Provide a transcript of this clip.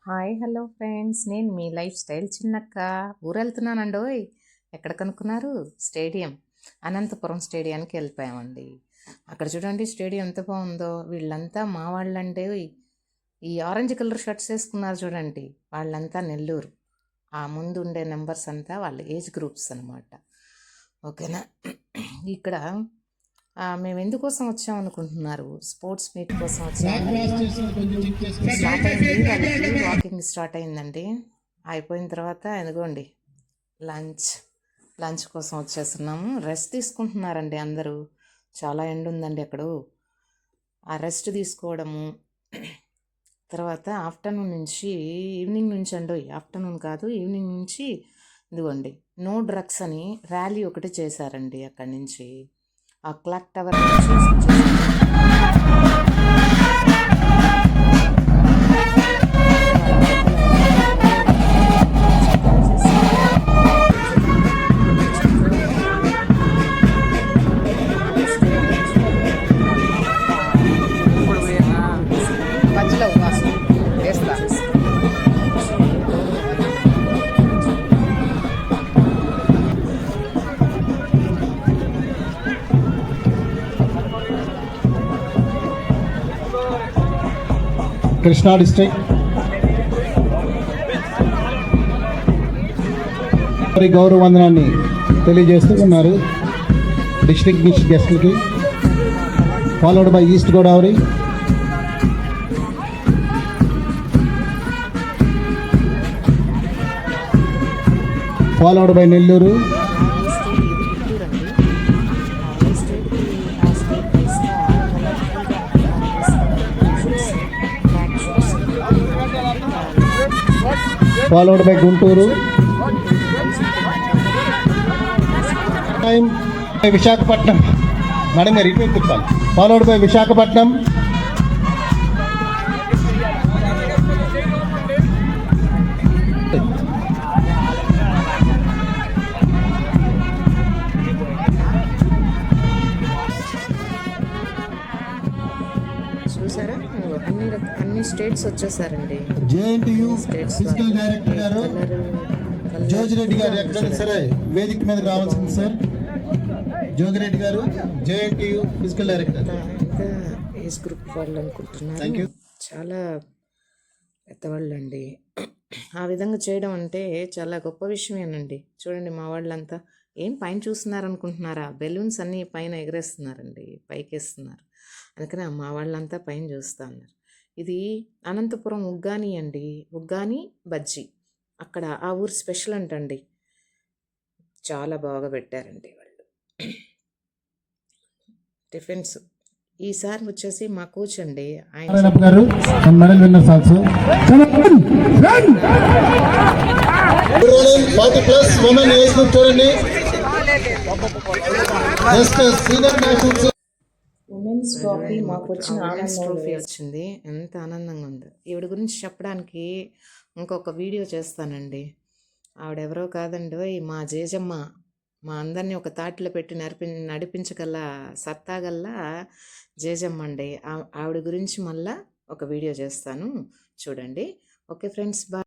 Hi hello friends, నేను మీ life style చిన్నక్క. ఊరెళ్తున్నానండోయ్. ఎక్కడ కనుక్కున్నారు? స్టేడియం, అనంతపురం స్టేడియానికి వెళ్ళిపోయామండి. అక్కడ చూడండి స్టేడియం ఎంత బాగుందో. వీళ్ళంతా మా వాళ్ళంటే ఈ ఆరెంజ్ కలర్ షర్ట్స్ వేసుకున్నారు చూడండి, వాళ్ళంతా నెల్లూరు. ఆ ముందు ఉండే నెంబర్స్ అంతా వాళ్ళ ఏజ్ గ్రూప్స్ అనమాట. ఓకేనా. ఇక్కడ మేము ఎందుకోసం వచ్చాం అనుకుంటున్నారు? స్పోర్ట్స్ మీట్ కోసం వచ్చాము. స్టార్ట్ అయింది, వాళ్ళకి వాకింగ్ స్టార్ట్ అయిందండి. అయిపోయిన తర్వాత ఎదుగోండి లంచ్ కోసం వచ్చేస్తున్నాము. రెస్ట్ తీసుకుంటున్నారండి అందరూ. చాలా ఎండ ఉందండి అక్కడ. ఆ రెస్ట్ తీసుకోవడము తర్వాత ఆఫ్టర్నూన్ నుంచి ఈవినింగ్ నుంచి ఆఫ్టర్నూన్ కాదు, ఈవినింగ్ నుంచి ఇదిగోండి నో డ్రగ్స్ అని ర్యాలీ ఒకటి చేశారండి. అక్కడి నుంచి ఆ క్లాక్ టవర్ నుంచి కృష్ణా డిస్ట్రిక్ట్ గౌరవ వందనాన్ని తెలియజేస్తూ ఉన్నారు డిస్ట్రిక్ట్ గెస్ట్లకి. Followed by East Godavari, followed by Nellore, followed by Gunturu, by Visakhapatnam. Madam, I repeat the call. Followed by Visakhapatnam, చూసారా, అన్ని స్టేట్స్ వచ్చేసారండి. JNTU ఫిజికల్ డైరెక్టర్ గారు జోజిరెడ్డి గారు ఎక్కడైనా సరే వేదిక మీదకి రావాల్సింది సార్. జోగిరెడ్డి గారు JNTU physical director. Age group వాళ్ళు అనుకుంటున్నారు, చాలా పెద్దవాళ్ళు అండి. ఆ విధంగా చేయడం అంటే చాలా గొప్ప విషయమేనండి. చూడండి మా వాళ్ళంతా ఏం పైన చూస్తున్నారు అనుకుంటున్నారా? బెలూన్స్ అన్నీ పైన ఎగరేస్తున్నారండి, పైకేస్తున్నారు. అందుకని మా వాళ్ళంతా పైన చూస్తూ ఉన్నారు. ఇది అనంతపురం ఉగ్గాని అండి, ఉగ్గాని బజ్జీ. అక్కడ ఆ ఊరు స్పెషల్ అంటండి. చాలా బాగా పెట్టారండి వాళ్ళు టిఫిన్స్. ఈసారి వచ్చేసి మా కోచ్ అండి, ఆయన ఉమెన్స్ ట్రోఫీ మాకు వచ్చింది. ఎంత ఆనందంగా ఉంది. ఈవిడ గురించి చెప్పడానికి ఇంకొక వీడియో చేస్తానండి. ఆవిడెవరో కాదండి, మా జేజమ్మ. మా అందరినీ ఒక తాటిలో పెట్టి నడిపించగల సత్తాగల్లా జేజమ్మ అండి. ఆవిడ గురించి మళ్ళా ఒక వీడియో చేస్తాను, చూడండి. Okay friends, bye.